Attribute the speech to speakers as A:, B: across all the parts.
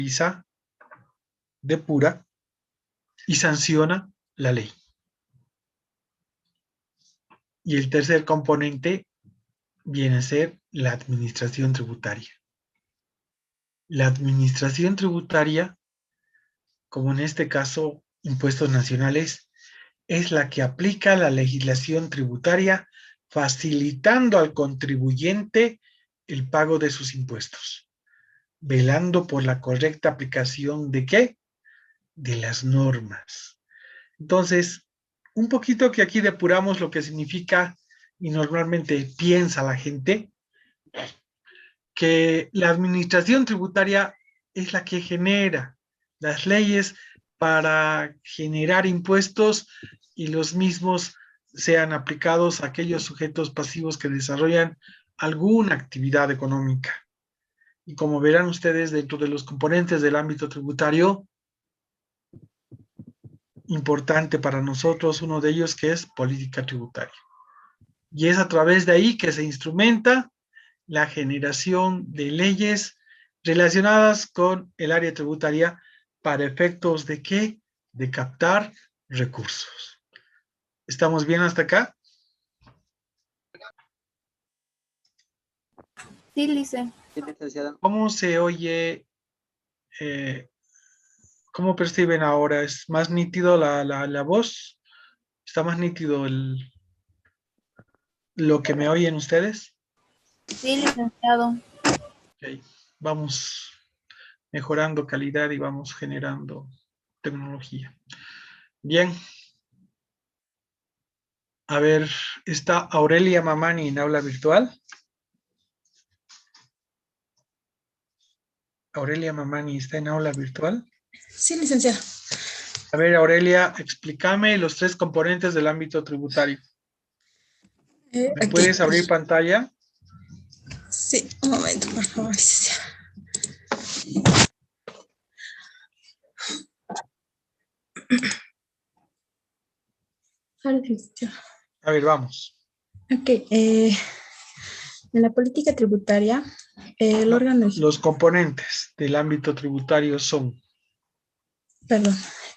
A: revisa, depura y sanciona la ley. Y el tercer componente viene a ser la administración tributaria. La administración tributaria, como en este caso impuestos nacionales, es la que aplica la legislación tributaria, facilitando al contribuyente el pago de sus impuestos, velando por la correcta aplicación ¿de qué? De las normas. Entonces, un poquito que aquí depuramos lo que significa y normalmente piensa la gente, que la administración tributaria es la que genera las leyes para generar impuestos y los mismos sean aplicados a aquellos sujetos pasivos que desarrollan alguna actividad económica. Y como verán ustedes, dentro de los componentes del ámbito tributario, importante para nosotros, uno de ellos que es política tributaria. Y es a través de ahí que se instrumenta la generación de leyes relacionadas con el área tributaria para efectos de ¿qué? De captar recursos. ¿Estamos bien hasta acá?
B: Sí, Lice.
A: ¿Cómo se oye? ¿Cómo perciben ahora? ¿Es más nítido la voz? ¿Está más nítido lo que me oyen ustedes?
B: Sí, licenciado.
A: Okay. Vamos mejorando calidad y vamos generando tecnología. Bien. A ver, ¿está Aurelia Mamani en aula virtual? Aurelia Mamani está en aula virtual.
C: Sí, licenciado.
A: A ver, Aurelia, explícame los 3 componentes del ámbito tributario. ¿Me puedes abrir pantalla?
C: Sí, un momento, por favor, licenciado.
A: A ver, vamos.
C: Ok, en la política tributaria, el órgano...
A: Los componentes del ámbito tributario son...
C: Perdón,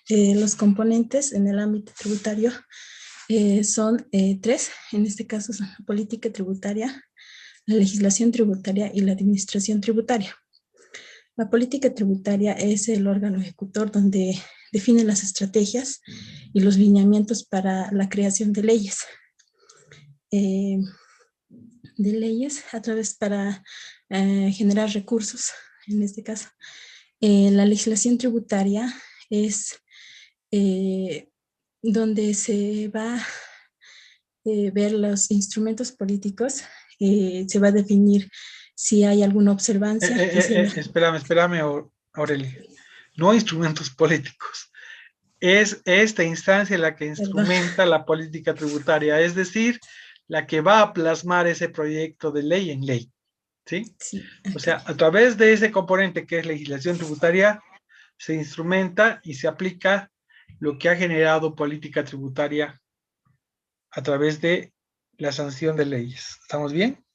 C: los componentes en el ámbito tributario son 3, en este caso son la política tributaria, la legislación tributaria y la administración tributaria. La política tributaria es el órgano ejecutor donde define las estrategias y los lineamientos para la creación de leyes. A través para generar recursos, en este caso. La legislación tributaria es donde se va a ver los instrumentos políticos, se va a definir si hay alguna observancia.
A: Espérame, Aurelia. No instrumentos políticos. Es esta instancia la que instrumenta la política tributaria, es decir, la que va a plasmar ese proyecto de ley en ley. ¿Sí? Sí, okay. O sea, a través de ese componente que es legislación tributaria, se instrumenta y se aplica lo que ha generado política tributaria a través de la sanción de leyes. ¿Estamos bien?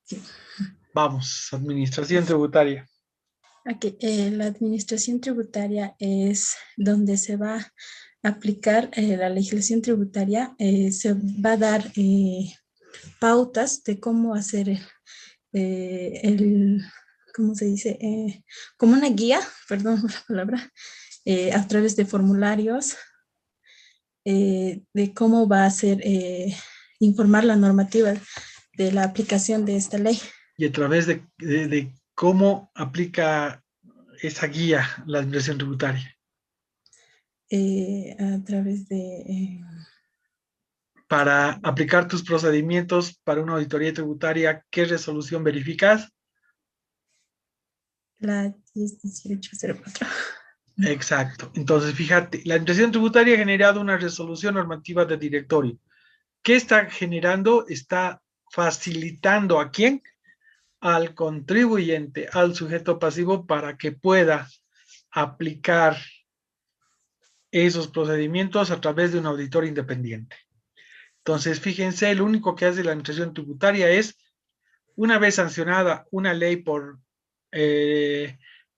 A: Sí. Vamos, administración tributaria.
C: Okay, la administración tributaria es donde se va a aplicar la legislación tributaria, se va a dar pautas de cómo hacer ¿cómo se dice? Como una guía, perdón por la palabra, a través de formularios, de cómo va a ser informar la normativa de la aplicación de esta ley.
A: Y a través de cómo aplica esa guía la administración tributaria.
C: A través de...
A: Para aplicar tus procedimientos para una auditoría tributaria, ¿qué resolución verificas?
C: La 101804.
A: Exacto. Entonces, fíjate, la administración tributaria ha generado una resolución normativa de directorio. ¿Qué está generando? Está facilitando ¿a quién? Al contribuyente, al sujeto pasivo, para que pueda aplicar esos procedimientos a través de un auditor independiente. Entonces, fíjense, lo único que hace la administración tributaria es, una vez sancionada una ley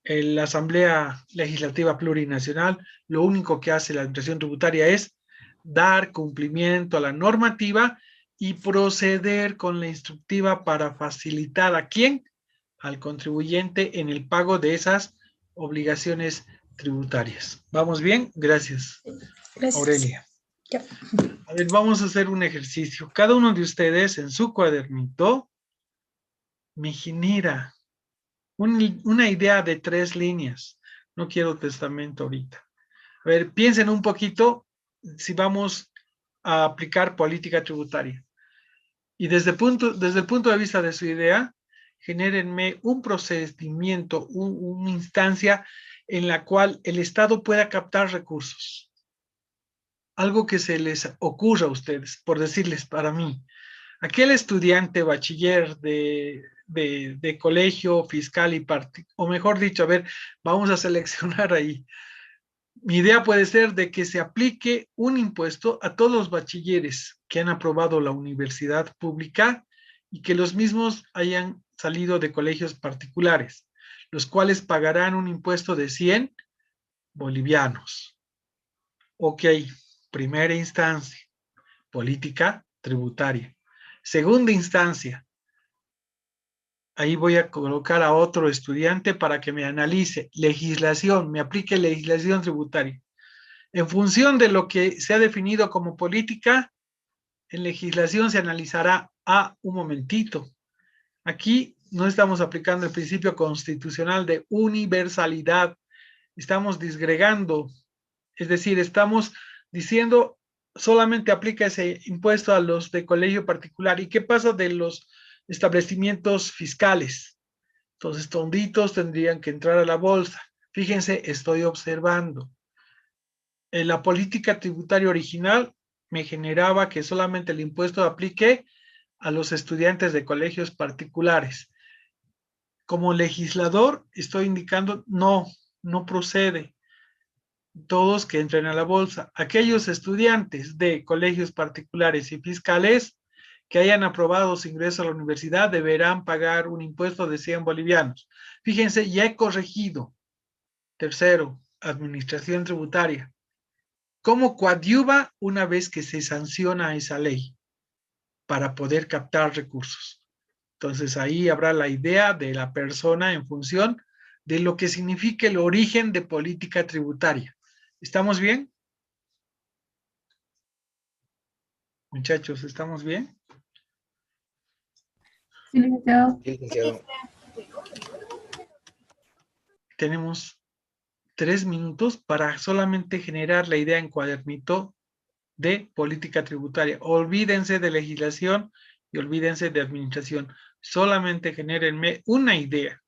A: la Asamblea Legislativa Plurinacional, lo único que hace la Administración Tributaria es dar cumplimiento a la normativa y proceder con la instructiva para facilitar a quién, al contribuyente en el pago de esas obligaciones tributarias. ¿Vamos bien? Gracias,
C: Gracias.
A: Aurelia.
C: Ya.
A: A ver, vamos a hacer un ejercicio. Cada uno de ustedes en su cuadernito me genera una idea de 3 líneas. No quiero testamento ahorita. A ver, piensen un poquito si vamos a aplicar política tributaria. Y desde el punto de vista de su idea, genérenme un procedimiento, una instancia en la cual el Estado pueda captar recursos. Algo que se les ocurra a ustedes, por decirles para mí. Aquel estudiante bachiller de colegio fiscal y o mejor dicho, a ver, vamos a seleccionar ahí. Mi idea puede ser de que se aplique un impuesto a todos los bachilleres que han aprobado la universidad pública y que los mismos hayan salido de colegios particulares, los cuales pagarán un impuesto de 100 bolivianos. Ok, primera instancia, política tributaria. Segunda instancia, ahí voy a colocar a otro estudiante para que me analice legislación, me aplique legislación tributaria. En función de lo que se ha definido como política, en legislación se analizará un momentito. Aquí no estamos aplicando el principio constitucional de universalidad, estamos disgregando, es decir, estamos diciendo solamente aplica ese impuesto a los de colegio particular. ¿Y qué pasa de los establecimientos fiscales? Entonces, tonditos tendrían que entrar a la bolsa. Fíjense, estoy observando. La política tributaria original me generaba que solamente el impuesto aplique a los estudiantes de colegios particulares. Como legislador estoy indicando no procede. Todos que entren a la bolsa. Aquellos estudiantes de colegios particulares y fiscales que hayan aprobado su ingreso a la universidad deberán pagar un impuesto de 100 bolivianos. Fíjense, ya he corregido. Tercero, administración tributaria. ¿Cómo coadyuva una vez que se sanciona esa ley para poder captar recursos? Entonces ahí habrá la idea de la persona en función de lo que significa el origen de política tributaria. ¿Estamos bien? Muchachos, ¿estamos bien?
B: Sí, licenciado.
D: Sí, licenciado.
A: Tenemos 3 minutos para solamente generar la idea en cuadernito de política tributaria. Olvídense de legislación y olvídense de administración. Solamente genérenme una idea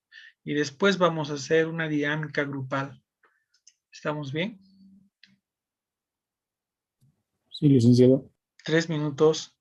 A: y después vamos a hacer una dinámica grupal. ¿Estamos bien?
D: Sí, licenciado.
A: 3 minutos.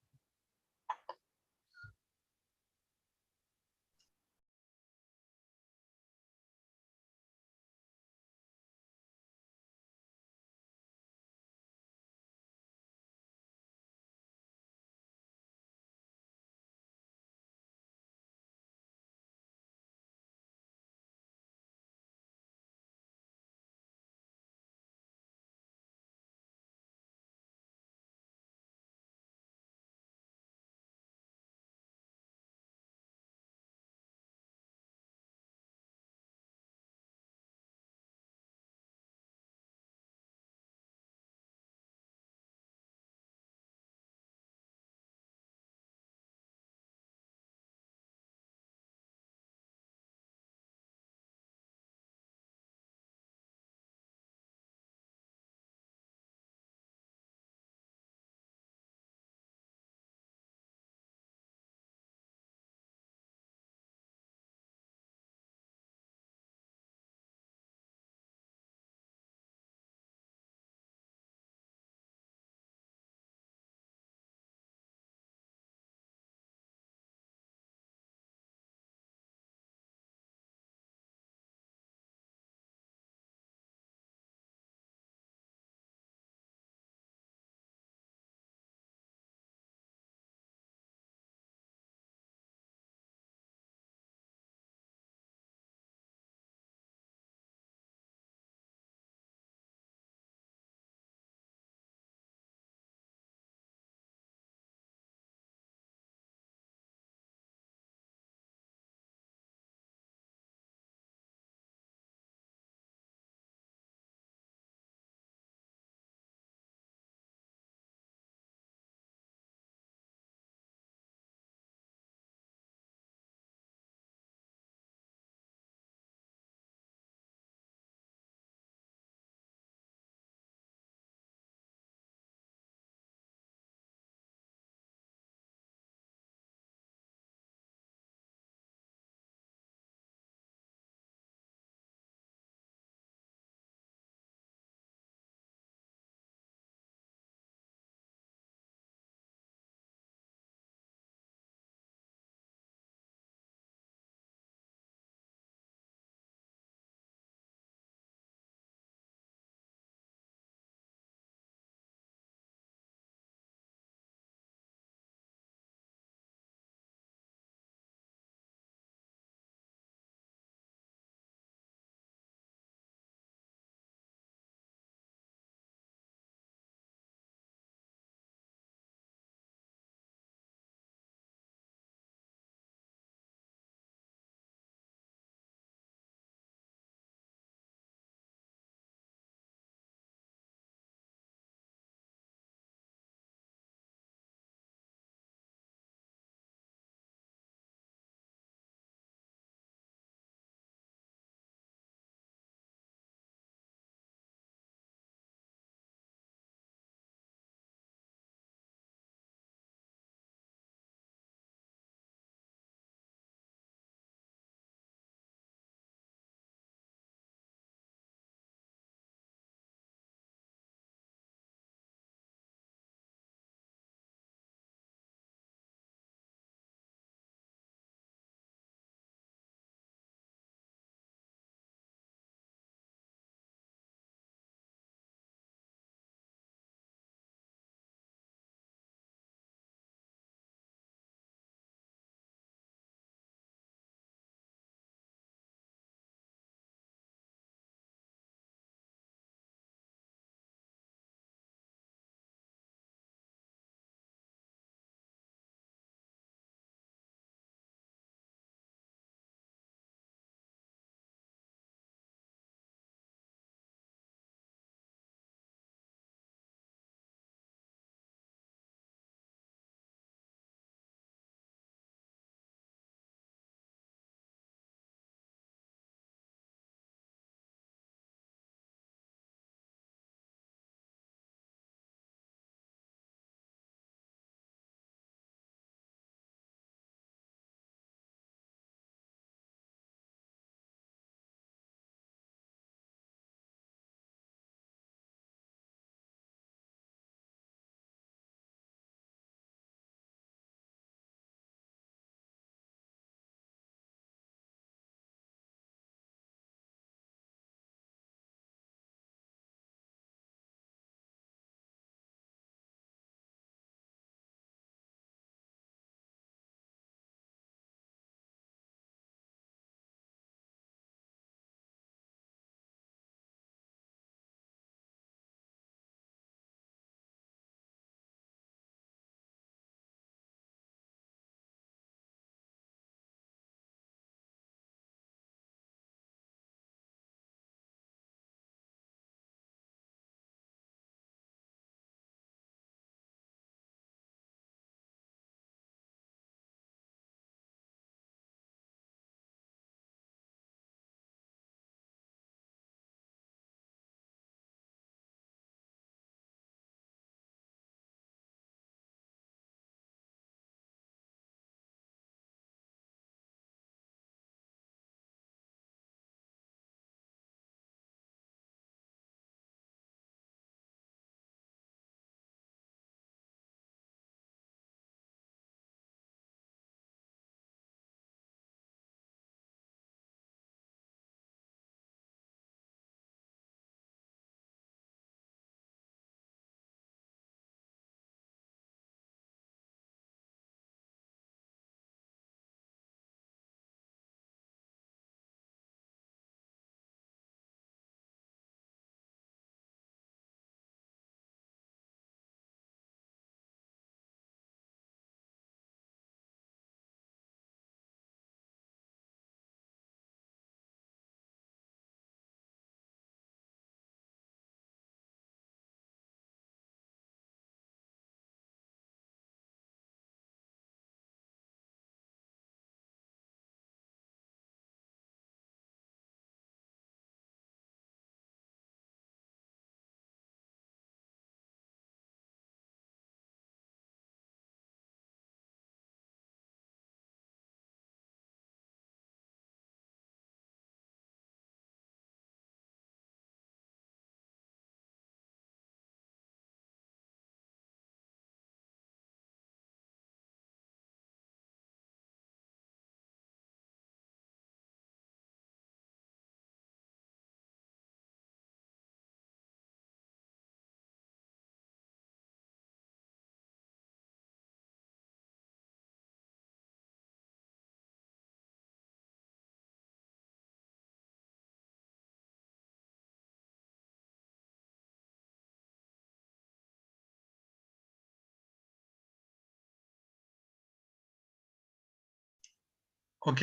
A: Ok,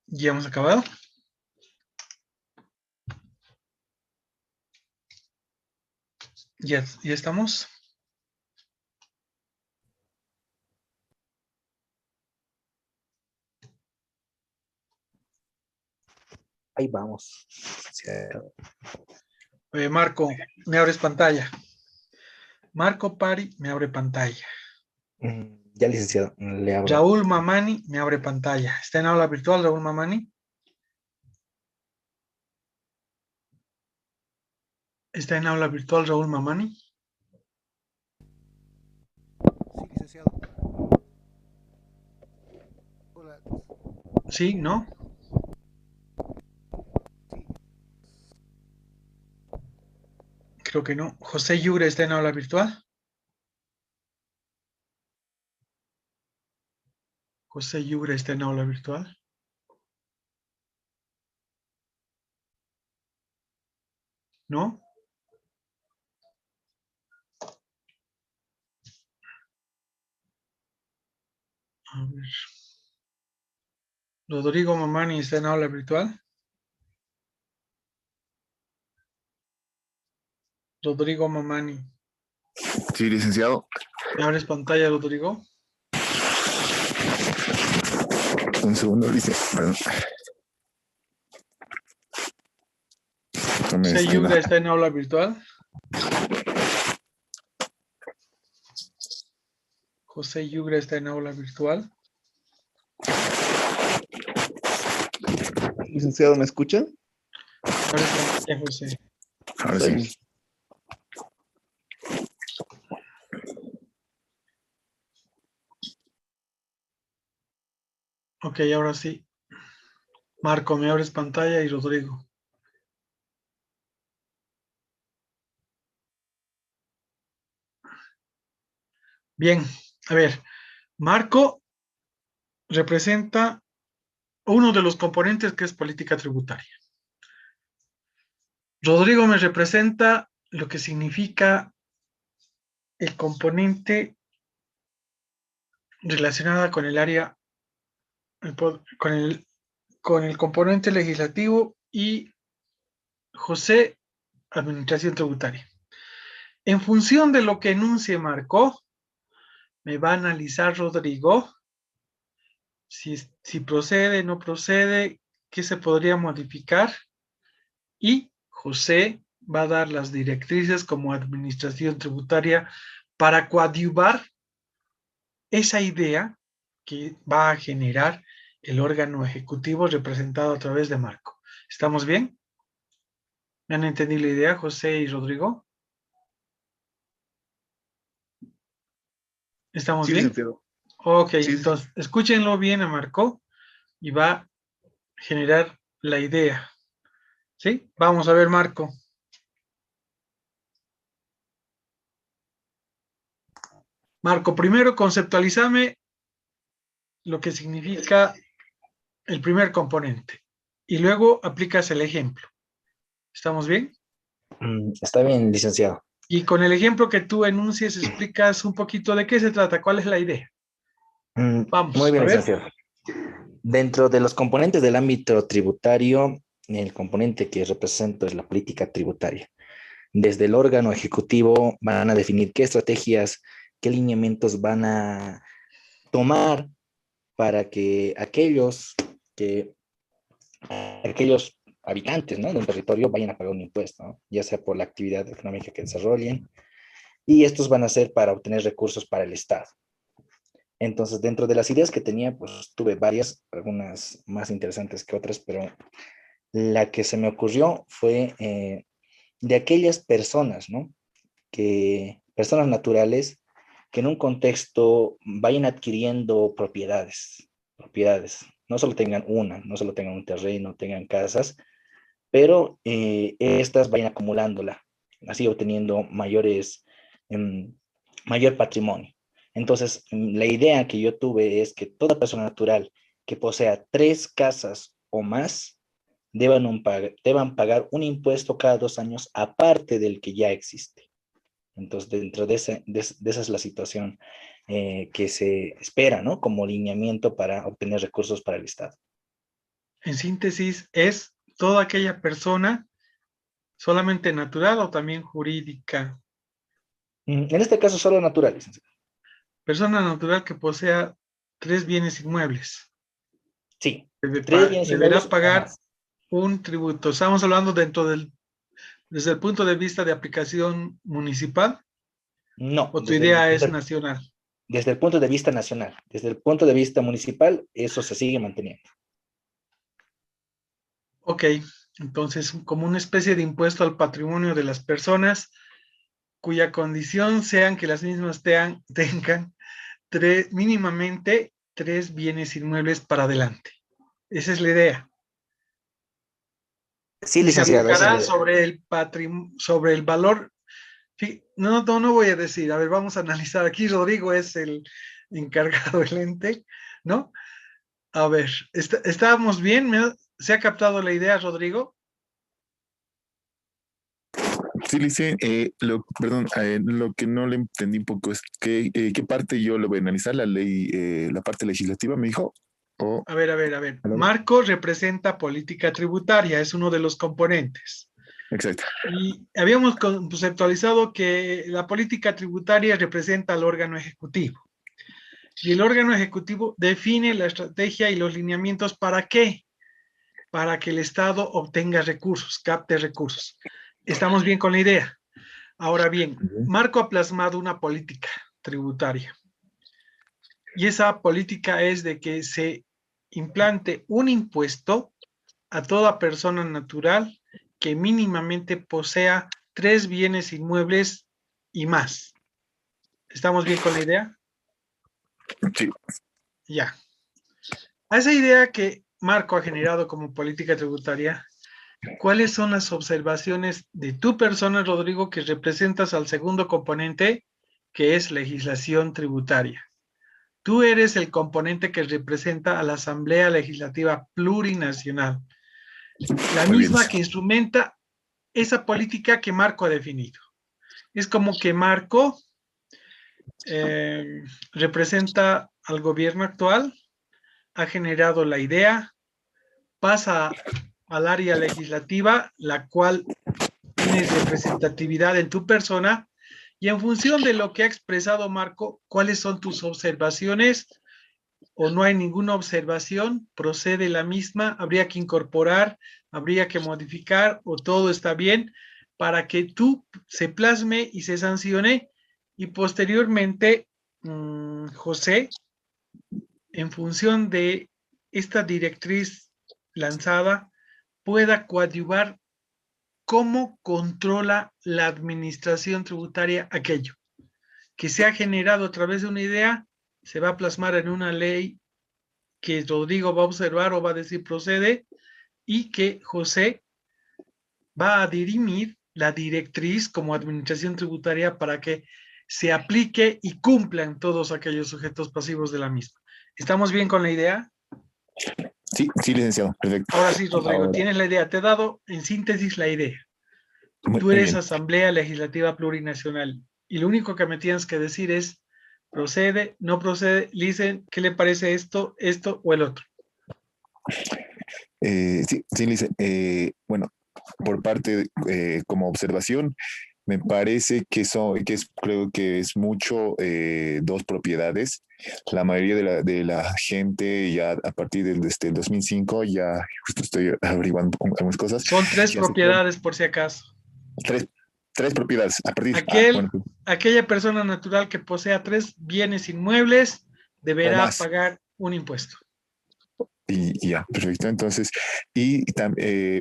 A: ya hemos acabado. Ya estamos.
E: Ahí vamos.
A: Marco, me abres pantalla. Marco Pari, me abre pantalla.
E: Ya, licenciado, le abro.
A: Raúl Mamani, me abre pantalla. ¿Está en aula virtual, Raúl Mamani? ¿Está en aula virtual, Raúl Mamani?
F: Sí, licenciado. Hola.
A: Sí, ¿no?
F: Sí,
A: Creo que no. José Yure está en aula virtual. José Yure está en aula virtual. ¿No? A ver. Rodrigo Mamani está en aula virtual. Rodrigo Mamani.
G: Sí, licenciado.
A: ¿Me abres pantalla, Rodrigo?
G: Un segundo, dice. Perdón. No me
A: José
G: está-
A: Yure está en aula virtual. José Yure está en aula virtual.
H: Licenciado, ¿me escucha?
A: Abres pantalla, José.
G: Ahora sí.
A: Ok, ahora sí. Marco, me abres pantalla y Rodrigo. Bien, a ver. Marco representa uno de los componentes que es política tributaria. Rodrigo me representa lo que significa el componente relacionado con el área, con el componente legislativo y José, administración tributaria. En función de lo que enuncie Marco, me va a analizar Rodrigo si procede, no procede, qué se podría modificar, y José va a dar las directrices como administración tributaria para coadyuvar esa idea que va a generar el órgano ejecutivo representado a través de Marco. ¿Estamos bien? ¿Me han entendido la idea, José y Rodrigo? ¿Estamos
H: Sí,
A: bien?
H: licenciado.
A: Ok,
H: Sí,
A: entonces escúchenlo bien a Marco y va a generar la idea. ¿Sí? Vamos a ver, Marco. Marco, primero conceptualízame lo que significa el primer componente y luego aplicas el ejemplo. ¿Estamos bien?
E: Está bien, licenciado.
A: Y con el ejemplo que tú enuncies, explicas un poquito de qué se trata, cuál es la idea.
E: Muy
A: Vamos,
E: bien,
A: a ver.
E: licenciado. Dentro de los componentes del ámbito tributario, el componente que represento es la política tributaria. Desde el órgano ejecutivo van a definir qué estrategias, qué lineamientos van a tomar para que aquellos habitantes, ¿no?, del territorio vayan a pagar un impuesto, ¿no?, ya sea por la actividad económica que desarrollen, y estos van a ser para obtener recursos para el Estado. Entonces, dentro de las ideas que tenía, pues tuve varias, algunas más interesantes que otras, pero la que se me ocurrió fue de aquellas personas, ¿no?, personas naturales que en un contexto vayan adquiriendo propiedades, no solo tengan una, no solo tengan un terreno, tengan casas, pero estas vayan acumulándola, así obteniendo mayor patrimonio. Entonces, la idea que yo tuve es que toda persona natural que posea 3 casas o más deban pagar un impuesto cada 2 años aparte del que ya existe. Entonces, dentro de esa es la situación que se espera, ¿no? Como lineamiento para obtener recursos para el Estado.
A: En síntesis, ¿es toda aquella persona solamente natural o también jurídica?
E: En este caso, solo natural, licenciado.
A: Persona natural que posea 3 bienes inmuebles.
E: Sí, 3 bienes
A: Deberá
E: inmuebles o
A: pagar
E: más.
A: un tributo. Estamos hablando desde el punto de vista de aplicación municipal,
E: No,
A: o tu idea es nacional.
E: desde el punto de vista nacional. Desde el punto de vista municipal, eso se sigue manteniendo.
A: Ok, entonces como una especie de impuesto al patrimonio de las personas cuya condición sean que las mismas tengan mínimamente 3 bienes inmuebles para adelante. Esa es la idea.
E: Sí,
A: Y se
E: licenciado.
A: aplicará sobre el valor. No voy a decir, a ver, vamos a analizar. Aquí Rodrigo es el encargado del ente, ¿no? A ver, ¿estábamos bien? ¿Se ha captado la idea, Rodrigo?
G: Sí, Lice, perdón, lo que no le entendí un poco es qué parte yo le voy a analizar, la ley, la parte legislativa, me dijo. O,
A: A ver. Marco representa política tributaria, es uno de los componentes.
G: exacto.
A: Y habíamos conceptualizado que la política tributaria representa al órgano ejecutivo. Y el órgano ejecutivo define la estrategia y los lineamientos para qué. Para que el Estado obtenga recursos, capte recursos. ¿Estamos bien con la idea? Ahora bien, Marco ha plasmado una política tributaria. Y esa política es de que se implante un impuesto a toda persona natural que mínimamente posea 3 bienes inmuebles y más. ¿Estamos bien con la idea?
G: Sí.
A: Ya. A esa idea que Marco ha generado como política tributaria, ¿cuáles son las observaciones de tu persona, Rodrigo, que representas al segundo componente, que es legislación tributaria? Tú eres el componente que representa a la Asamblea Legislativa Plurinacional, la
G: Muy bien.
A: misma que instrumenta esa política que Marco ha definido. Es como que Marco representa al gobierno actual, ha generado la idea, pasa al área legislativa, la cual tiene representatividad en tu persona, y en función de lo que ha expresado Marco, ¿cuáles son tus observaciones? ¿O no hay ninguna observación? ¿Procede la misma? ¿Habría que incorporar? ¿Habría que modificar? ¿O todo está bien? Para que tú se plasme y se sancione, y posteriormente, José, en función de esta directriz lanzada, pueda coadyuvar cómo controla la administración tributaria aquello que se ha generado a través de una idea, se va a plasmar en una ley que Rodrigo va a observar o va a decir procede, y que José va a dirimir la directriz como administración tributaria para que se aplique y cumplan todos aquellos sujetos pasivos de la misma. ¿Estamos bien con la idea?
G: Sí, licenciado, perfecto.
A: Ahora sí, Rodrigo,
G: Ahora,
A: tienes la idea. Te he dado en síntesis la idea. Tú eres Asamblea Legislativa Plurinacional y lo único que me tienes que decir es procede, no procede, Licen, ¿qué le parece esto o el otro?
G: sí, Lice, bueno, por parte, como observación, me parece creo que es mucho 2 propiedades. La mayoría de la gente ya a partir desde el 2005, ya justo estoy averiguando algunas cosas.
A: Son 3 propiedades por si acaso.
G: Tres propiedades a partir.
A: Aquella persona natural que posea 3 bienes inmuebles deberá pagar un impuesto.
G: Y ya, perfecto. Entonces,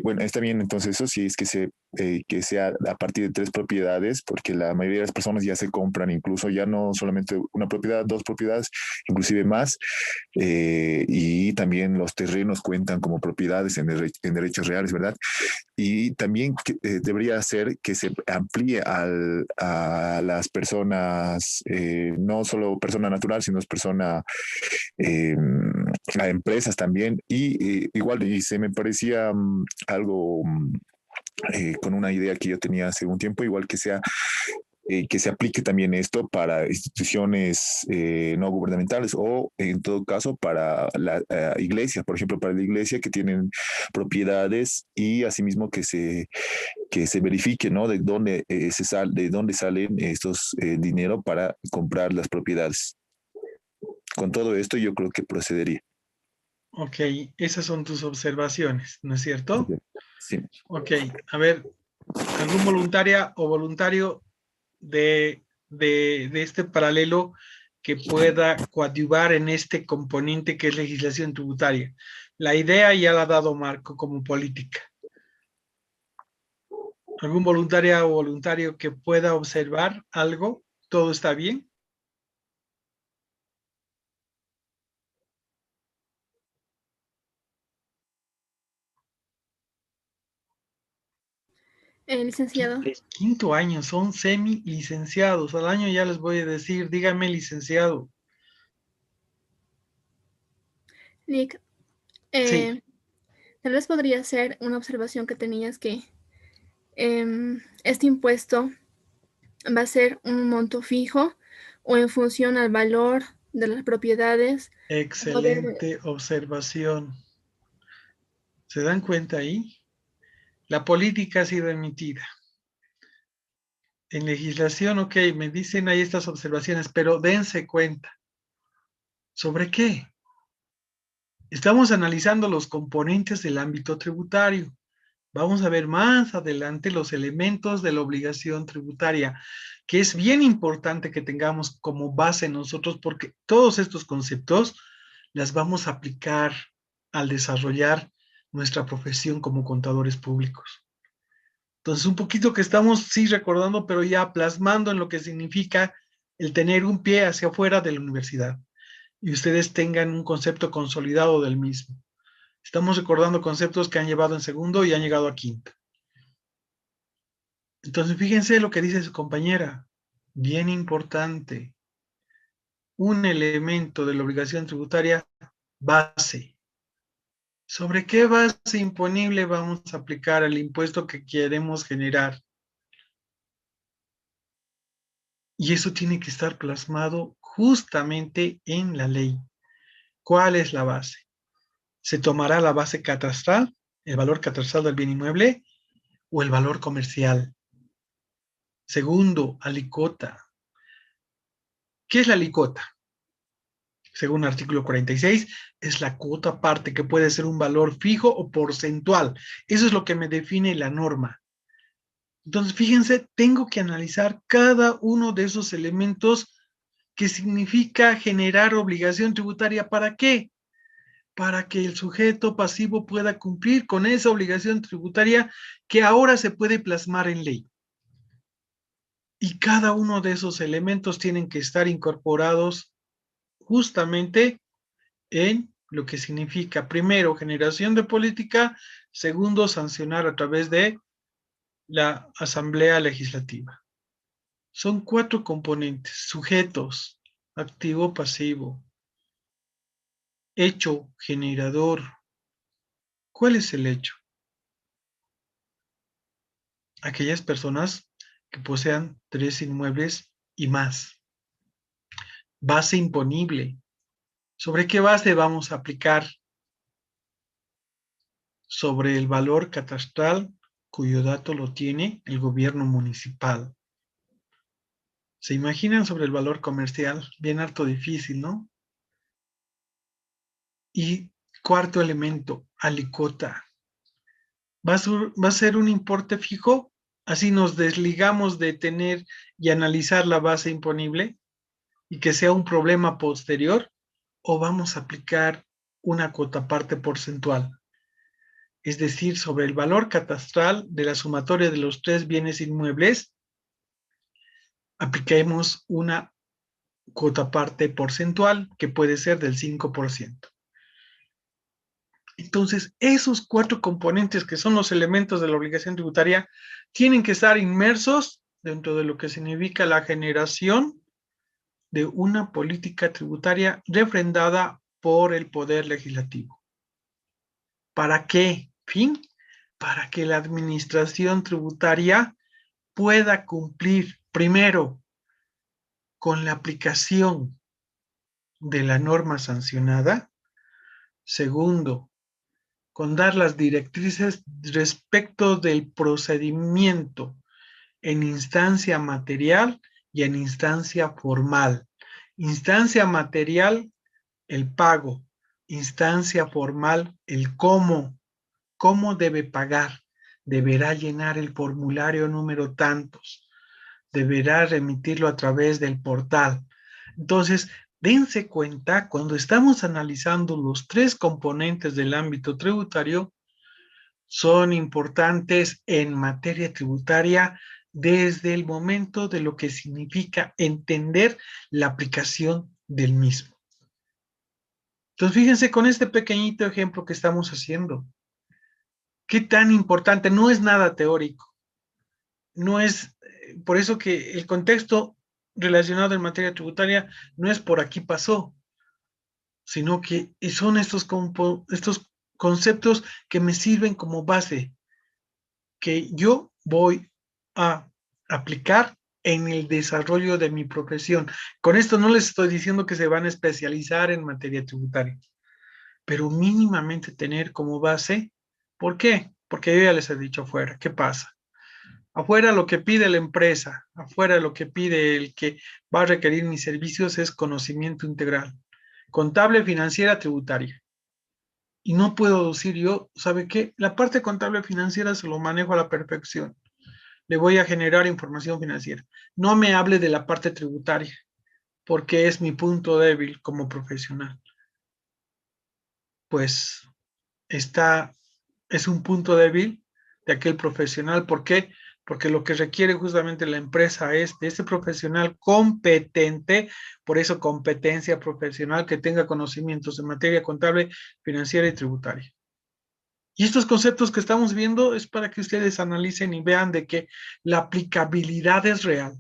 G: bueno, está bien. Entonces, eso sí es que sea a partir de 3 propiedades, porque la mayoría de las personas ya se compran, incluso ya no solamente una propiedad, 2 propiedades, inclusive más. Y también los terrenos cuentan como propiedades en derechos reales, ¿verdad? Y también debería ser que se amplíe a las personas, no solo persona natural, sino persona, a empresas también. Y igual, y se me parecía algo con una idea que yo tenía hace un tiempo, igual que sea que se aplique también esto para instituciones no gubernamentales o en todo caso para la iglesia, por ejemplo, para la iglesia que tienen propiedades y asimismo que se verifique, ¿no? De dónde salen estos dinero para comprar las propiedades. Con todo esto yo creo que procedería.
A: Ok, esas son tus observaciones, ¿no es cierto?
G: Sí.
A: Ok, a ver, ¿algún voluntaria o voluntario de este paralelo que pueda coadyuvar en este componente que es legislación tributaria? La idea ya la ha dado Marco como política. ¿Algún voluntaria o voluntario que pueda observar algo? ¿Todo está bien?
B: Licenciado.
A: Quinto año, son semi-licenciados. Al año ya les voy a decir, dígame licenciado.
B: Nick,
A: Sí,
B: tal vez podría ser una observación que tenías que este impuesto va a ser un monto fijo o en función al valor de las propiedades.
A: excelente observación. ¿Se dan cuenta ahí? La política ha sido emitida. En legislación, ok, me dicen ahí estas observaciones, pero dense cuenta. ¿Sobre qué? Estamos analizando los componentes del ámbito tributario. Vamos a ver más adelante los elementos de la obligación tributaria, que es bien importante que tengamos como base nosotros, porque todos estos conceptos las vamos a aplicar al desarrollar nuestra profesión como contadores públicos. Entonces, un poquito que estamos, sí, recordando, pero ya plasmando en lo que significa el tener un pie hacia afuera de la universidad y ustedes tengan un concepto consolidado del mismo. Estamos recordando conceptos que han llevado en segundo y han llegado a quinto. Entonces, fíjense lo que dice su compañera, bien importante, un elemento de la obligación tributaria base. ¿Sobre qué base imponible vamos a aplicar el impuesto que queremos generar? Y eso tiene que estar plasmado justamente en la ley. ¿Cuál es la base? ¿Se tomará la base catastral, el valor catastral del bien inmueble, o el valor comercial? Segundo, alicota. ¿Qué es la alicota? Según el artículo 46, es la cuota parte que puede ser un valor fijo o porcentual. Eso es lo que me define la norma. Entonces, fíjense, tengo que analizar cada uno de esos elementos que significa generar obligación tributaria. ¿Para qué? Para que el sujeto pasivo pueda cumplir con esa obligación tributaria que ahora se puede plasmar en ley. Y cada uno de esos elementos tienen que estar incorporados justamente en lo que significa, primero, generación de política, segundo, sancionar a través de la Asamblea Legislativa. Son 4 componentes: sujetos, activo, pasivo, hecho, generador. ¿Cuál es el hecho? Aquellas personas que posean 3 inmuebles y más. Base imponible. ¿Sobre qué base vamos a aplicar? Sobre el valor catastral cuyo dato lo tiene el gobierno municipal. ¿Se imaginan sobre el valor comercial? Bien harto difícil, ¿no? Y cuarto elemento, alicota. ¿Va a ser un importe fijo? Así nos desligamos de tener y analizar la base imponible y que sea un problema posterior, o vamos a aplicar una cuota parte porcentual. Es decir, sobre el valor catastral de la sumatoria de los 3 bienes inmuebles, apliquemos una cuota parte porcentual que puede ser del 5%. Entonces, esos 4 componentes que son los elementos de la obligación tributaria tienen que estar inmersos dentro de lo que significa la generación de una política tributaria refrendada por el Poder Legislativo. ¿Para qué fin? Para que la administración tributaria pueda cumplir Primero, con la aplicación de la norma sancionada. Segundo, con dar las directrices respecto del procedimiento en instancia material y en instancia formal. Instancia material, el pago. Instancia formal, el cómo. ¿Cómo debe pagar? Deberá llenar el formulario número tantos. Deberá remitirlo a través del portal. Entonces, dense cuenta, cuando estamos analizando los tres componentes del ámbito tributario, son importantes en materia tributaria desde el momento de lo que significa entender la aplicación del mismo. Entonces, fíjense con este pequeñito ejemplo que estamos haciendo. ¿Qué tan importante? No es nada teórico. No es, por eso que el contexto relacionado en materia tributaria no es por aquí pasó, sino que son estos conceptos que me sirven como base, que yo voy a aplicar en el desarrollo de mi profesión. Con esto no les estoy diciendo que se van a especializar en materia tributaria, pero mínimamente tener como base. ¿Por qué? Porque yo ya les he dicho afuera, ¿qué pasa? Afuera lo que pide la empresa, afuera lo que pide el que va a requerir mis servicios es conocimiento integral, contable, financiera, tributaria. Y no puedo decir yo, ¿sabe qué? La parte contable financiera se lo manejo a la perfección. Le voy a generar información financiera. No me hable de la parte tributaria, porque es mi punto débil como profesional. Pues es un punto débil de aquel profesional. ¿Por qué? Porque lo que requiere justamente la empresa es de ese profesional competente, por eso competencia profesional, que tenga conocimientos en materia contable, financiera y tributaria. Y estos conceptos que estamos viendo es para que ustedes analicen y vean de que la aplicabilidad es real.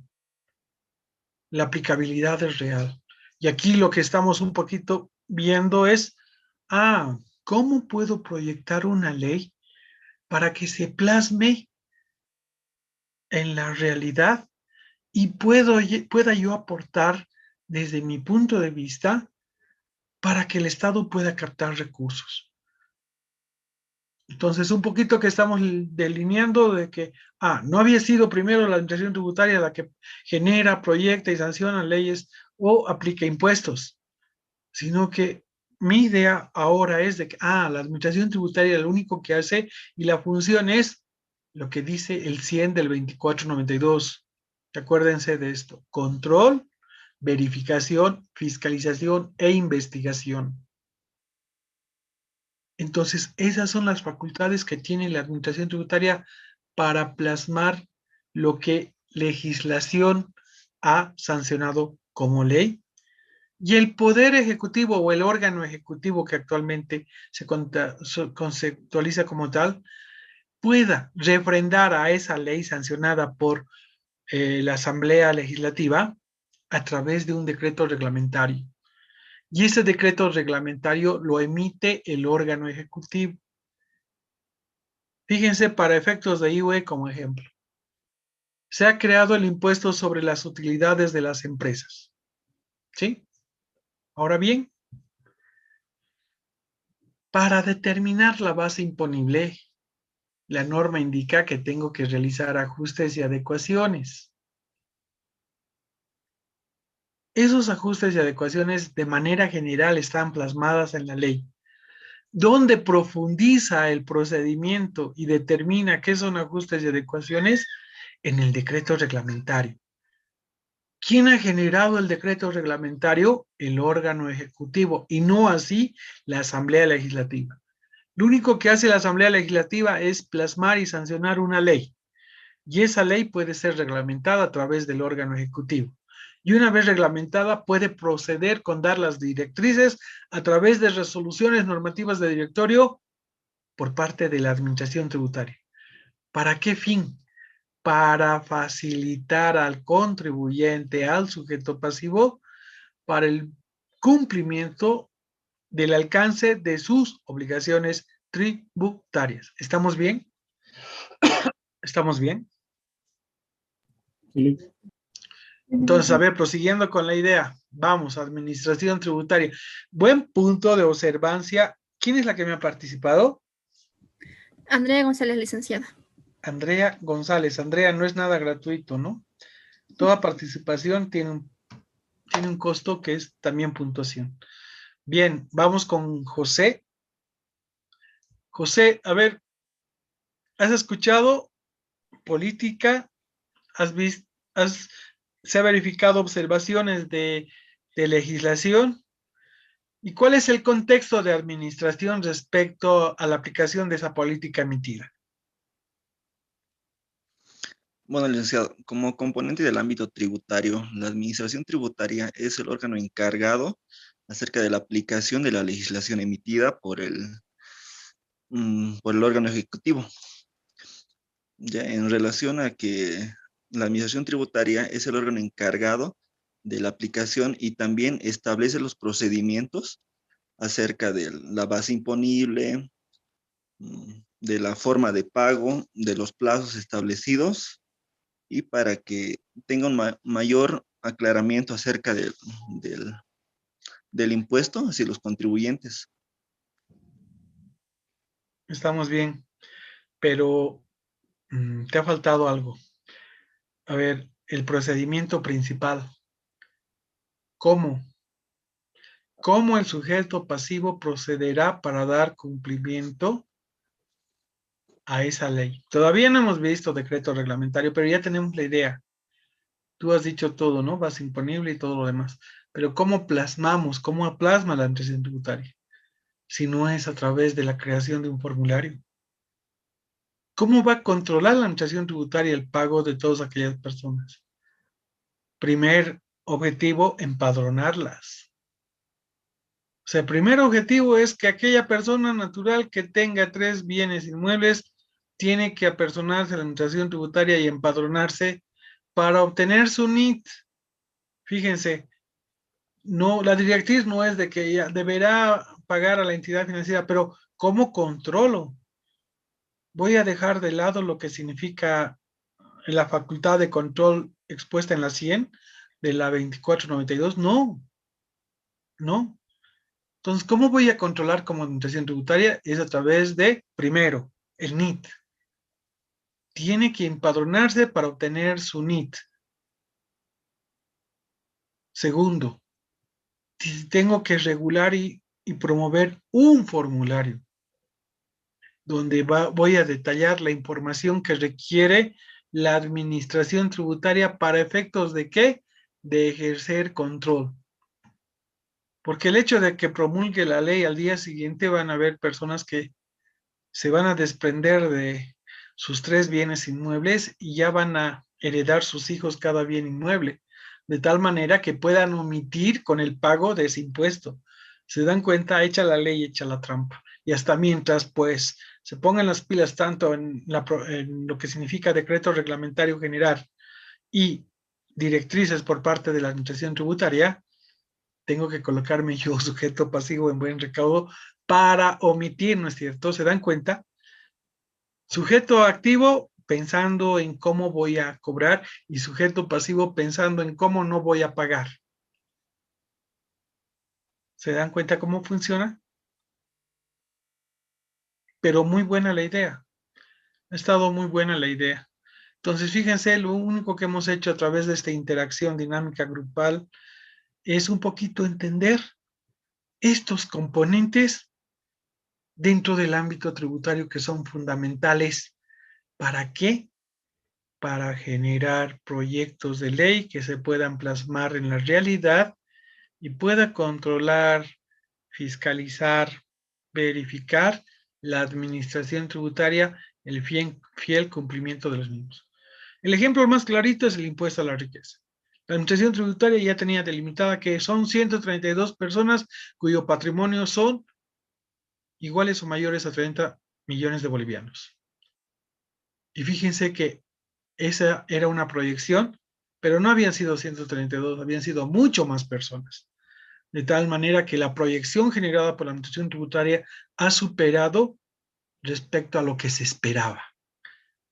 A: La aplicabilidad es real. Y aquí lo que estamos un poquito viendo es, ¿cómo puedo proyectar una ley para que se plasme en la realidad y pueda yo aportar desde mi punto de vista para que el Estado pueda captar recursos? Entonces, un poquito que estamos delineando de que, no había sido primero la administración tributaria la que genera, proyecta y sanciona leyes o aplica impuestos, sino que mi idea ahora es de que, la administración tributaria lo único que hace y la función es lo que dice el 100 del 2492. Acuérdense de esto: control, verificación, fiscalización e investigación. Entonces, esas son las facultades que tiene la administración tributaria para plasmar lo que legislación ha sancionado como ley. Y el poder ejecutivo o el órgano ejecutivo que actualmente se conceptualiza como tal, pueda refrendar a esa ley sancionada por la Asamblea Legislativa a través de un decreto reglamentario. Y ese decreto reglamentario lo emite el órgano ejecutivo. Fíjense, para efectos de IVA como ejemplo, se ha creado el impuesto sobre las utilidades de las empresas. ¿Sí? Ahora bien, para determinar la base imponible, la norma indica que tengo que realizar ajustes y adecuaciones. Esos ajustes y adecuaciones de manera general están plasmadas en la ley. ¿Dónde profundiza el procedimiento y determina qué son ajustes y adecuaciones? En el decreto reglamentario. ¿Quién ha generado el decreto reglamentario? El órgano ejecutivo, y no así la Asamblea Legislativa. Lo único que hace la Asamblea Legislativa es plasmar y sancionar una ley, y esa ley puede ser reglamentada a través del órgano ejecutivo. Y una vez reglamentada, puede proceder con dar las directrices a través de resoluciones normativas de directorio por parte de la Administración Tributaria. ¿Para qué fin? Para facilitar al contribuyente, al sujeto pasivo, para el cumplimiento del alcance de sus obligaciones tributarias. ¿Estamos bien? ¿Estamos bien?
D: Sí.
A: Entonces, a ver, prosiguiendo con la idea, vamos, administración tributaria. Buen punto de observancia. ¿Quién es la que me ha participado?
B: Andrea González, licenciada.
A: Andrea González. Andrea, no es nada gratuito, ¿no? Toda participación tiene un costo que es también puntuación. Bien, vamos con José. José, a ver, ¿has escuchado política? ¿Has visto, se ha verificado observaciones de legislación? ¿Y cuál es el contexto de administración respecto a la aplicación de esa política emitida?
H: Bueno, licenciado, como componente del ámbito tributario, la administración tributaria es el órgano encargado acerca de la aplicación de la legislación emitida por el órgano ejecutivo. Ya en relación a que la administración tributaria es el órgano encargado de la aplicación y también establece los procedimientos acerca de la base imponible, de la forma de pago, de los plazos establecidos y para que tenga un mayor aclaramiento acerca del impuesto hacia los contribuyentes.
A: Estamos bien, pero te ha faltado algo. A ver, el procedimiento principal. ¿Cómo? ¿Cómo el sujeto pasivo procederá para dar cumplimiento a esa ley? Todavía no hemos visto decreto reglamentario, pero ya tenemos la idea. Tú has dicho todo, ¿no? Base imponible y todo lo demás. Pero ¿cómo plasmamos, cómo plasma la administración tributaria? Si no es a través de la creación de un formulario. ¿Cómo va a controlar la administración tributaria el pago de todas aquellas personas? Primer objetivo, empadronarlas. O sea, el primer objetivo es que aquella persona natural que tenga 3 bienes inmuebles tiene que apersonarse a la administración tributaria y empadronarse para obtener su NIT. Fíjense, no, la directriz no es de que ella deberá pagar a la entidad financiera, pero ¿cómo controlo? Voy a dejar de lado lo que significa la facultad de control expuesta en la 100 de la 2492. No, no. Entonces, ¿cómo voy a controlar como administración tributaria? Es a través de, primero, el NIT. Tiene que empadronarse para obtener su NIT. Segundo, tengo que regular y promover un formulario donde voy a detallar la información que requiere la administración tributaria para efectos de ¿qué? De ejercer control. Porque el hecho de que promulgue la ley al día siguiente van a haber personas que se van a desprender de sus 3 bienes inmuebles y ya van a heredar sus hijos cada bien inmueble, de tal manera que puedan omitir con el pago de ese impuesto. Se dan cuenta, echa la ley, echa la trampa. Y hasta mientras, pues, se pongan las pilas tanto en lo que significa decreto reglamentario general y directrices por parte de la administración tributaria, tengo que colocarme yo sujeto pasivo en buen recaudo para omitir, ¿no es cierto? ¿Se dan cuenta? Sujeto activo pensando en cómo voy a cobrar y sujeto pasivo pensando en cómo no voy a pagar. ¿Se dan cuenta cómo funciona? Pero muy buena la idea. Ha estado muy buena la idea. Entonces, fíjense, lo único que hemos hecho a través de esta interacción dinámica grupal es un poquito entender estos componentes dentro del ámbito tributario que son fundamentales. ¿Para qué? Para generar proyectos de ley que se puedan plasmar en la realidad y pueda controlar, fiscalizar, verificar la administración tributaria, el fiel cumplimiento de los mismos. El ejemplo más clarito es el impuesto a la riqueza. La administración tributaria ya tenía delimitada que son 132 personas cuyo patrimonio son iguales o mayores a 30 millones de bolivianos. Y fíjense que esa era una proyección, pero no habían sido 132, habían sido mucho más personas. De tal manera que la proyección generada por la administración tributaria ha superado respecto a lo que se esperaba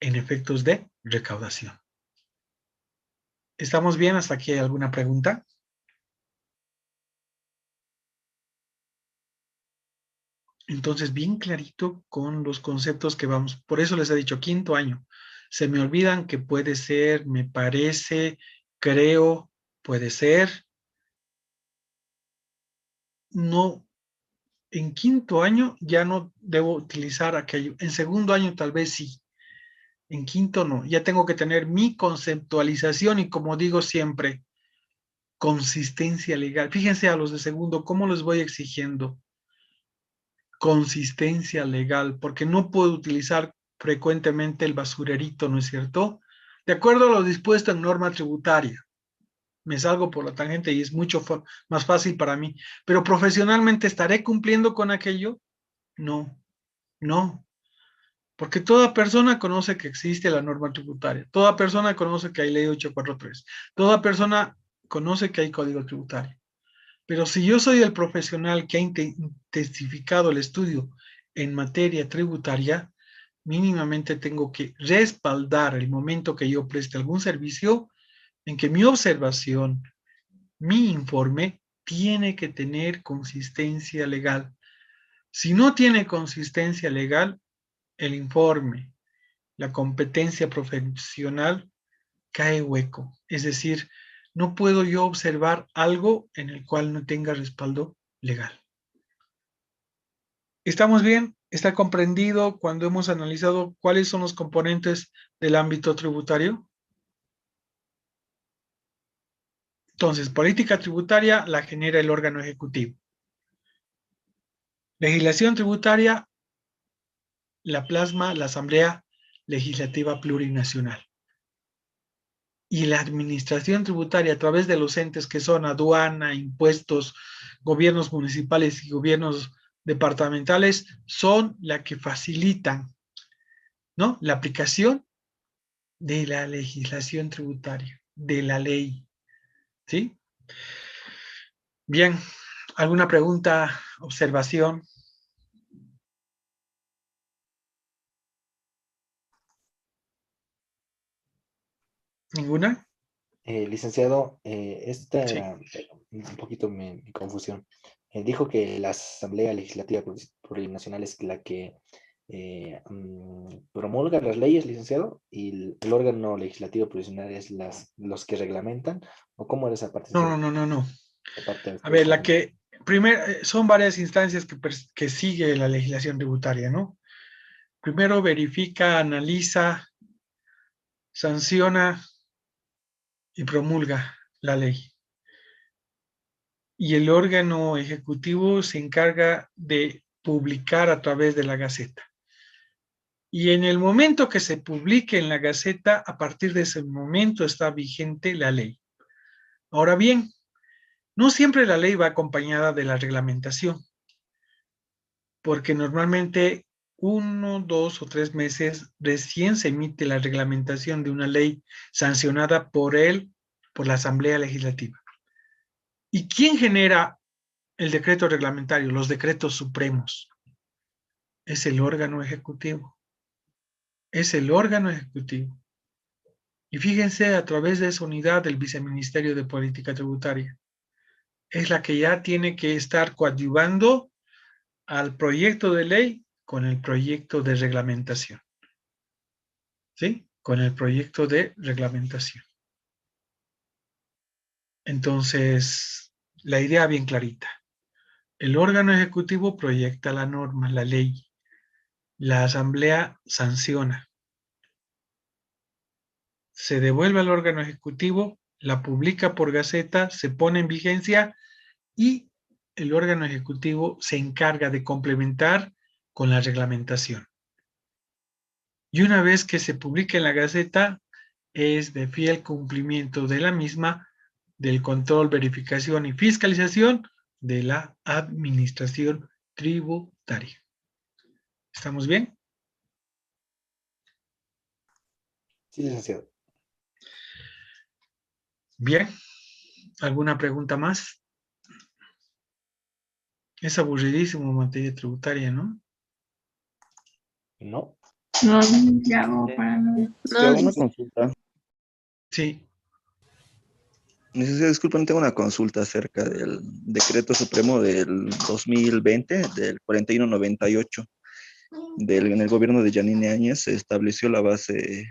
A: en efectos de recaudación. ¿Estamos bien? ¿Hasta aquí hay alguna pregunta? Entonces, bien clarito con los conceptos que vamos. Por eso les he dicho quinto año. Se me olvidan que puede ser, me parece, creo, puede ser. No, en quinto año ya no debo utilizar aquello. En segundo año tal vez sí. En quinto no. Ya tengo que tener mi conceptualización y, como digo siempre, consistencia legal. Fíjense a los de segundo, ¿cómo les voy exigiendo? Consistencia legal, porque no puedo utilizar frecuentemente el basurerito, ¿no es cierto? De acuerdo a lo dispuesto en norma tributaria. Me salgo por la tangente y es mucho más fácil para mí. Pero profesionalmente, ¿estaré cumpliendo con aquello? No, no. Porque toda persona conoce que existe la norma tributaria. Toda persona conoce que hay ley 843. Toda persona conoce que hay código tributario. Pero si yo soy el profesional que ha intensificado el estudio en materia tributaria, mínimamente tengo que respaldar el momento que yo preste algún servicio en que mi observación, mi informe, tiene que tener consistencia legal. Si no tiene consistencia legal, el informe, la competencia profesional cae hueco. Es decir, no puedo yo observar algo en el cual no tenga respaldo legal. ¿Estamos bien? ¿Está comprendido cuando hemos analizado cuáles son los componentes del ámbito tributario? Entonces, política tributaria la genera el órgano ejecutivo. Legislación tributaria la plasma la Asamblea Legislativa Plurinacional. Y la administración tributaria a través de los entes que son aduana, impuestos, gobiernos municipales y gobiernos departamentales son la que facilitan, ¿no?, la aplicación de la legislación tributaria, de la ley. ¿Sí? Bien, ¿alguna pregunta, observación? ¿Ninguna?
E: Licenciado, esta
A: Sí.
E: era un poquito mi confusión. Dijo que la Asamblea Legislativa Plurinacional es la que promulga las leyes, licenciado, y el órgano legislativo plurinacional es los que reglamentan, ¿o cómo era esa parte?
A: No.
E: De parte de
A: A ver,
E: ustedes,
A: la que son varias instancias que sigue la legislación tributaria, ¿no? Primero verifica, analiza, sanciona y promulga la ley. Y el órgano ejecutivo se encarga de publicar a través de la Gaceta. Y en el momento que se publique en la Gaceta, a partir de ese momento está vigente la ley. Ahora bien, no siempre la ley va acompañada de la reglamentación, porque normalmente 1, 2 o 3 meses recién se emite la reglamentación de una ley sancionada por la Asamblea Legislativa. ¿Y quién genera el decreto reglamentario? Los decretos supremos. Es el órgano ejecutivo. Es el órgano ejecutivo. Y fíjense, a través de esa unidad del Viceministerio de Política Tributaria, es la que ya tiene que estar coadyuvando al proyecto de ley con el proyecto de reglamentación. ¿Sí? Con el proyecto de reglamentación. Entonces, la idea bien clarita. El órgano ejecutivo proyecta la norma, la ley. La asamblea sanciona. Se devuelve al órgano ejecutivo, la publica por Gaceta, se pone en vigencia y el órgano ejecutivo se encarga de complementar con la reglamentación. Y una vez que se publica en la Gaceta, es de fiel cumplimiento de la misma, del control, verificación y fiscalización de la administración tributaria. ¿Estamos bien?
E: Sí, licenciado.
A: Bien. ¿Alguna pregunta más? Es aburridísimo materia tributaria, ¿no?
E: No.
I: No, Santiago, para nada.
H: Una consulta.
A: Sí.
H: Licenciado, disculpen, tengo una consulta acerca del decreto supremo del 2020, del 4198, en el gobierno de Yanine Áñez se estableció la base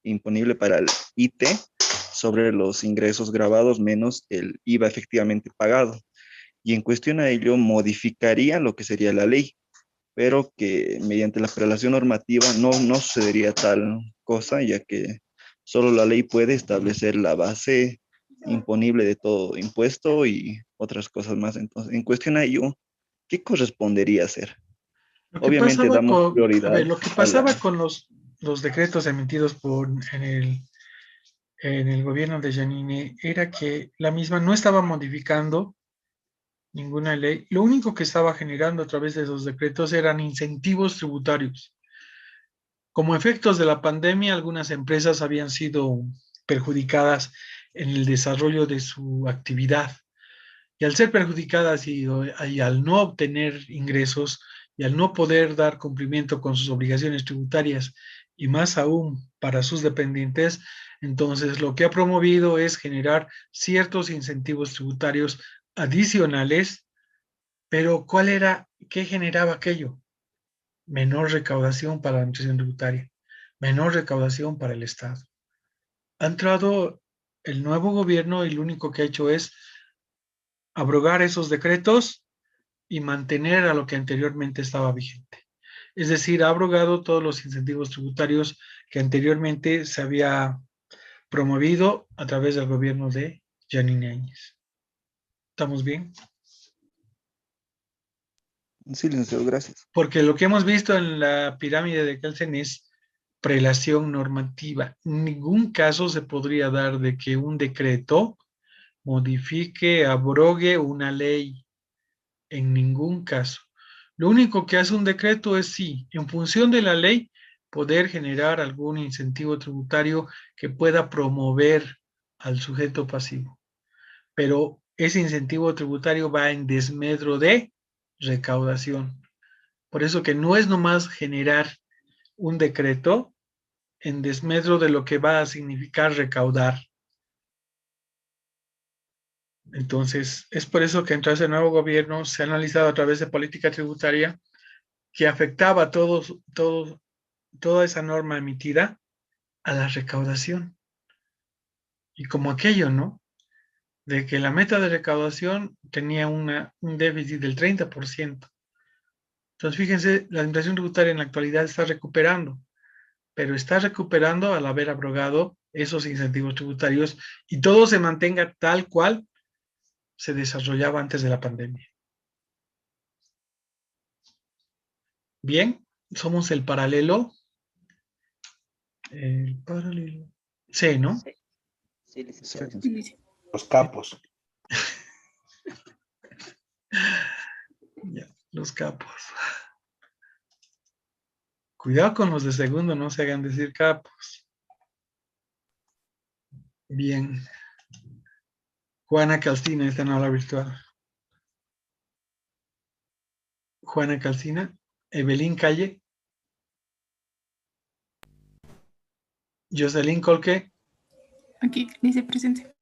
H: imponible para el IT sobre los ingresos grabados menos el IVA efectivamente pagado. Y en cuestión a ello modificaría lo que sería la ley, pero que mediante la prelación normativa no sucedería tal cosa, ya que solo la ley puede establecer la base imponible de todo impuesto y otras cosas más. Entonces, en cuestión a ello, ¿qué correspondería hacer?
A: Lo que
H: Obviamente
A: pasaba
H: damos
A: con, a
H: prioridad
A: ver, lo que
H: a la...
A: pasaba con los decretos emitidos en el gobierno de Janine era que la misma no estaba modificando ninguna ley. Lo único que estaba generando a través de esos decretos eran incentivos tributarios. Como efectos de la pandemia, algunas empresas habían sido perjudicadas en el desarrollo de su actividad. Y al ser perjudicadas y al no obtener ingresos y al no poder dar cumplimiento con sus obligaciones tributarias y más aún para sus dependientes, entonces lo que ha promovido es generar ciertos incentivos tributarios adicionales, pero ¿qué generaba aquello? Menor recaudación para la administración tributaria, menor recaudación para el Estado. Ha entrado el nuevo gobierno y lo único que ha hecho es abrogar esos decretos y mantener a lo que anteriormente estaba vigente. Es decir, ha abrogado todos los incentivos tributarios que anteriormente se había promovido a través del gobierno de Yanine Áñez. ¿Estamos bien?
H: Sí, licenciado, gracias.
A: Porque lo que hemos visto en la pirámide de Kelsen es prelación normativa. En ningún caso se podría dar de que un decreto modifique, abrogue una ley. En ningún caso. Lo único que hace un decreto es, sí, en función de la ley, poder generar algún incentivo tributario que pueda promover al sujeto pasivo. Pero ese incentivo tributario va en desmedro de recaudación. Por eso que no es nomás generar un decreto en desmedro de lo que va a significar recaudar. Entonces, es por eso que entró ese nuevo gobierno, se ha analizado a través de política tributaria que afectaba toda esa norma emitida a la recaudación. Y como aquello, ¿no? De que la meta de recaudación tenía un déficit del 30%. Entonces, fíjense, la administración tributaria en la actualidad está recuperando, pero está recuperando al haber abrogado esos incentivos tributarios y todo se mantenga tal cual se desarrollaba antes de la pandemia. Bien, somos el paralelo. El paralelo. C, ¿no?
E: Sí, sí, licenciado.
B: Sí.
E: Los capos.
A: Ya, los capos. Cuidado con los de segundo, no se hagan decir capos. Bien. Juana Calcina está en aula virtual. Juana Calcina. Evelyn Calle. Jocelyn Colque.
B: Aquí dice presente.